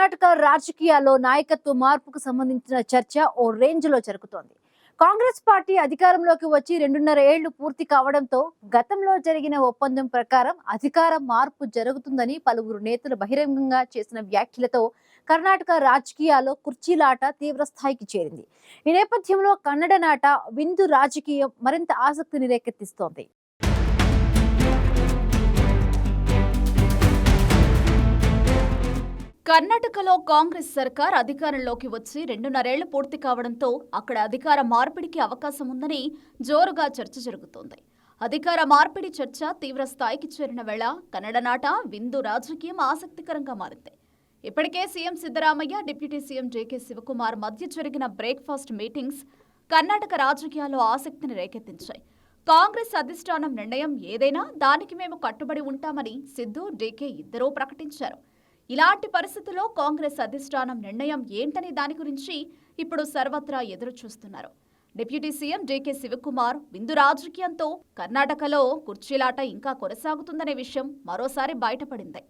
కర్ణాటక రాజకీయాల్లో నాయకత్వ మార్పుకు సంబంధించిన చర్చ ఓ రేంజ్ లో జరుగుతోంది. కాంగ్రెస్ పార్టీ అధికారంలోకి వచ్చి 2.5 ఏళ్లు పూర్తి కావడంతో గతంలో జరిగిన ఒప్పందం ప్రకారం అధికార మార్పు జరుగుతుందని పలువురు నేతలు బహిరంగంగా చేసిన వ్యాఖ్యలతో కర్ణాటక రాజకీయాల్లో కుర్చీలాట తీవ్ర స్థాయికి చేరింది. ఈ నేపథ్యంలో కన్నడ నాట విందు రాజకీయం మరింత ఆసక్తిని రేకెత్తిస్తోంది. కర్ణాటకలో కాంగ్రెస్ సర్కార్ అధికారంలోకి వచ్చి 2.5 ఏళ్లు పూర్తి కావడంతో అక్కడ అధికార మార్పిడికి అవకాశం ఉందని జోరుగా చర్చ జరుగుతోంది. అధికార మార్పిడి చర్చ తీవ్ర స్థాయికి చేరిన వేళ కన్నడ నాట విందు రాజకీయం ఆసక్తికరంగా మారింది. ఇప్పటికే CM Siddaramaiah, deputy CM JK Shivakumar మధ్య జరిగిన బ్రేక్ఫాస్ట్ మీటింగ్స్ కర్ణాటక రాజకీయాల్లో ఆసక్తిని రేకెత్తించాయి. కాంగ్రెస్ అధిష్టానం నిర్ణయం ఏదైనా దానికి మేము కట్టుబడి ఉంటామని సిద్ధు, డీకే ఇద్దరూ ప్రకటించారు. ఇలాంటి పరిస్థితుల్లో కాంగ్రెస్ అధిష్టానం నిర్ణయం ఏంటనే దాని గురించి ఇప్పుడు సర్వత్రా ఎదురు చూస్తున్నారు. డిప్యూటీ సీఎం జేకే శివకుమార్ విందు రాజకీయంతో కర్ణాటకలో కుర్చీలాట ఇంకా కొనసాగుతుందనే విషయం మరోసారి బయటపడింది.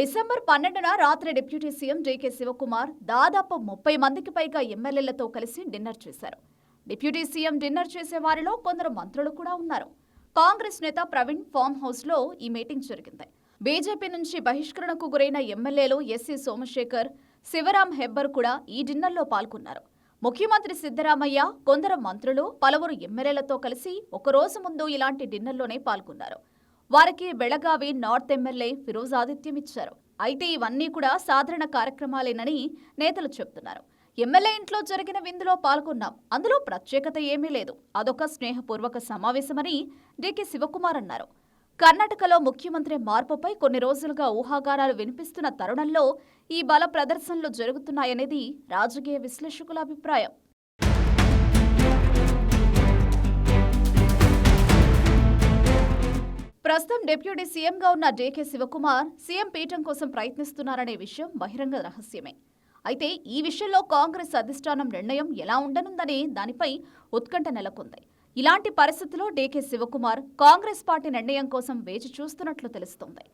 డిసెంబర్ 12న రాత్రి డిప్యూటీ సీఎం జేకే శివకుమార్ దాదాపు 30 మందికి పైగా ఎమ్మెల్యేలతో కలిసి డిన్నర్ చేశారు. డిప్యూటీ సీఎం డిన్నర్ చేసే వారిలో కొందరు మంత్రులు కూడా ఉన్నారు. కాంగ్రెస్ నేత ప్రవీణ్ ఫామ్ హౌస్ లో ఈ మీటింగ్ జరిగింది. బీజేపీ నుంచి బహిష్కరణకు గురైన ఎమ్మెల్యేలు ఎస్సీ సోమశేఖర్, శివరాం హెబ్బర్ కూడా ఈ డిన్నర్లో పాల్గొన్నారు. ముఖ్యమంత్రి సిద్ధరామయ్య, కొందరు మంత్రులు, పలువురు ఎమ్మెల్యేలతో కలిసి ఒకరోజు ముందు ఇలాంటి డిన్నర్లోనే పాల్గొన్నారు. వారికి బెళగావి నార్త్ ఎమ్మెల్యే ఫిరోజ్ ఆతిథ్యం ఇచ్చారు. అయితే ఇవన్నీ కూడా సాధారణ కార్యక్రమాలేనని నేతలు చెబుతున్నారు. ఎమ్మెల్యే ఇంట్లో జరిగిన విందులో పాల్గొన్నాం, అందులో ప్రత్యేకత ఏమీ లేదు, అదొక స్నేహపూర్వక సమావేశమని డీకే శివకుమార్ అన్నారు. కర్ణాటకలో ముఖ్యమంత్రి మార్పుపై కొన్ని రోజులుగా ఊహాగానాలు వినిపిస్తున్న తరుణంలో ఈ బల ప్రదర్శనలు జరుగుతున్నాయనేది రాజకీయ విశ్లేషకుల అభిప్రాయం. ప్రస్తుతం డిప్యూటీ సీఎంగా ఉన్న డీకే శివకుమార్ సీఎం పీఠం కోసం ప్రయత్నిస్తున్నారనే విషయం బహిరంగ రహస్యమే. అయితే ఈ విషయంలో కాంగ్రెస్ అధిష్టానం నిర్ణయం ఎలా ఉండనుందనే దానిపై ఉత్కంఠ నెలకొంది. ఇలాంటి పరిస్థితుల్లో డీకే శివకుమార్ కాంగ్రెస్ పార్టీ నిర్ణయం కోసం వేచి చూస్తున్నట్లు తెలుస్తోంది.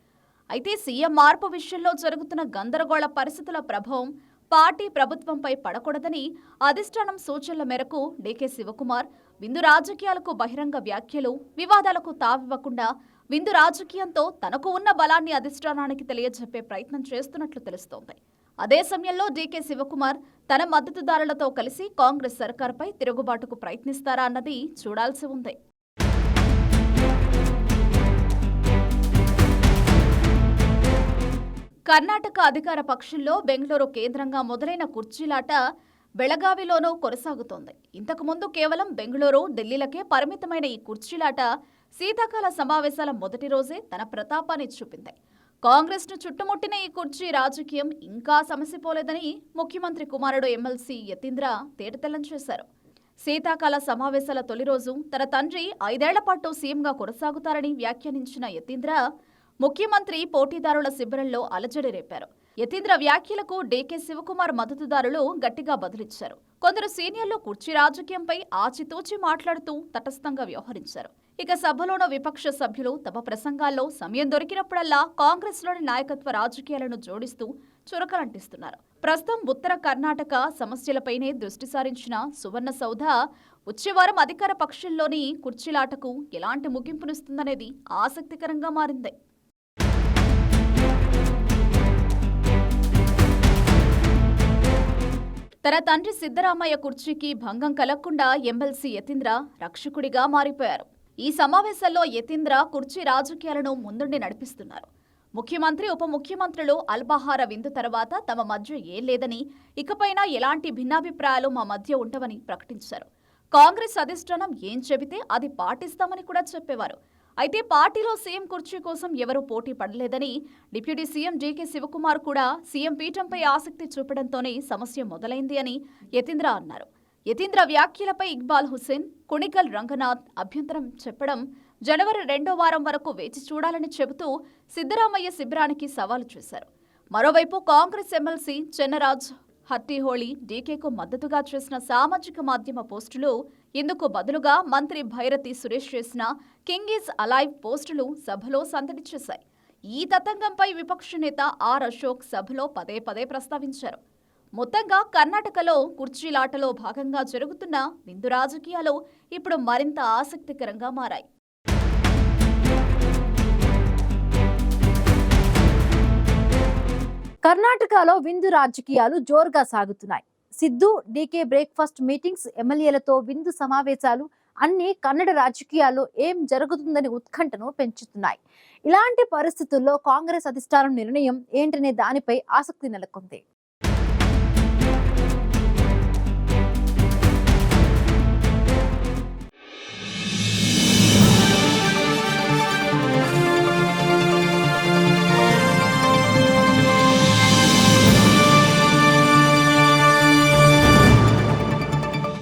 అయితే సీఎం మార్పు విషయంలో జరుగుతున్న గందరగోళ పరిస్థితుల ప్రభావం పార్టీ ప్రభుత్వంపై పడకూడదని అధిష్టానం సూచనల మేరకు డీకే శివకుమార్ విందు రాజకీయాలకు బహిరంగ వ్యాఖ్యలు, వివాదాలకు తావివ్వకుండా విందు రాజకీయంతో తనకు ఉన్న బలాన్ని అధిష్టానానికి తెలియజెప్పే ప్రయత్నం చేస్తున్నట్లు తెలుస్తోంది. అదే సమయంలో డీకే శివకుమార్ తన మద్దతుదారులతో కలిసి కాంగ్రెస్ సర్కార్పై తిరుగుబాటుకు ప్రయత్నిస్తారా అన్నది చూడాల్సి ఉంది. కర్ణాటక అధికార పక్షంలో బెంగళూరు కేంద్రంగా మొదలైన కుర్చీలాట బెళగావిలోనూ కొనసాగుతోంది. ఇంతకుముందు కేవలం బెంగళూరు, ఢిల్లీలకే పరిమితమైన ఈ కుర్చీలాట శీతాకాల సమావేశాల మొదటి రోజే తన ప్రతాపాన్ని చూపింది. కాంగ్రెస్ను చుట్టుముట్టిన ఈ కుర్చీ రాజకీయం ఇంకా సమసిపోలేదని ముఖ్యమంత్రి కుమారుడు ఎమ్మెల్సీ యతీంద్ర తేటతెల్లం చేశారు. శీతాకాల సమావేశాల తొలి రోజు తన తండ్రి 5 ఏళ్ల పాటు సీఎంగా కొనసాగుతారని వ్యాఖ్యానించిన యతీంద్ర ముఖ్యమంత్రి పోటీదారుల శిబిరంలో అలజడి రేపారు. యతీంద్ర వ్యాఖ్యలకు డీకే శివకుమార్ మద్దతుదారులు గట్టిగా బదులిచ్చారు. కొందరు సీనియర్లు కుర్చీ రాజకీయంపై ఆచితూచి మాట్లాడుతూ తటస్థంగా వ్యవహరించారు. ఇక సభలోని విపక్ష సభ్యులు తమ ప్రసంగాల్లో సమయం దొరికినప్పుడల్లా కాంగ్రెస్లోని నాయకత్వ రాజకీయాలను జోడిస్తూ చురకలంటిస్తున్నారు. ప్రస్తుతం ఉత్తర కర్ణాటక సమస్యలపైనే దృష్టి సారించిన సువర్ణ సౌధ వచ్చేవారం అధికార పక్షంలోని కుర్చీలాటకు ఎలాంటి ముగింపునిస్తుందనేది ఆసక్తికరంగా మారింది. తన తండ్రి సిద్ధరామయ్య కుర్చీకి భంగం కలగకుండా ఎమ్మెల్సీ యతీంద్ర రక్షకుడిగా మారిపోయారు. ఈ సమావేశాల్లో యతీంద్ర కుర్చీ రాజకీయాలను ముందుండి నడిపిస్తున్నారు. ముఖ్యమంత్రి, ఉప ముఖ్యమంత్రులు అల్పాహార విందు తర్వాత తమ మధ్య ఏం లేదని, ఇకపైనా ఎలాంటి భిన్నాభిప్రాయాలు మా మధ్య ఉండవని ప్రకటించారు. కాంగ్రెస్ అధిష్టానం ఏం చెబితే అది పాటిస్తామని కూడా చెప్పేవారు. అయితే పార్టీలో సీఎం కుర్చీ కోసం ఎవరూ పోటీ పడలేదని, డిప్యూటీ సీఎం జేకే శివకుమార్ కూడా సీఎం పీఠంపై ఆసక్తి చూపడంతోనే సమస్య మొదలైంది అని యతీంద్ర అన్నారు. యతీంద్ర వ్యాఖ్యలపై ఇక్బాల్ హుస్సేన్, కుణికల్ రంగనాథ్ అభ్యంతరం చెప్పడం, జనవరి 2వ వారం వరకు వేచి చూడాలని చెబుతూ సిద్ధరామయ్య శిబిరానికి సవాలు చేశారు. మరోవైపు కాంగ్రెస్ ఎమ్మెల్సీ చెన్నరాజ్ హట్టిహోళీ డీకేకు మద్దతుగా చేసిన సామాజిక మాధ్యమ పోస్టులు ఇందుకు బదులుగా మంత్రి భైరతి సురేష్ చేసిన కింగ్ ఈజ్ అలైవ్ పోస్టులు సభలో సందడి చేశాయి. ఈ తతంగంపై విపక్ష నేత ఆర్ అశోక్ సభలో పదే పదే ప్రస్తావించారు. మొత్తంగా కర్ణాటకలో కుర్చీలాటలో భాగంగా జరుగుతున్న విందు రాజకీయాలు ఇప్పుడు మరింత ఆసక్తికరంగా మారాయి. కర్ణాటకలో విందు రాజకీయాలు జోరుగా సాగుతున్నాయి. సిద్ధు డీకే బ్రేక్ఫాస్ట్ మీటింగ్స్, ఎమ్మెల్యేలతో విందు సమావేశాలు అన్ని కన్నడ రాజకీయాల్లో ఏం జరుగుతుందని ఉత్కంఠను పెంచుతున్నాయి. ఇలాంటి పరిస్థితుల్లో కాంగ్రెస్ అధిష్టానం నిర్ణయం ఏంటనే దానిపై ఆసక్తి నెలకొంది.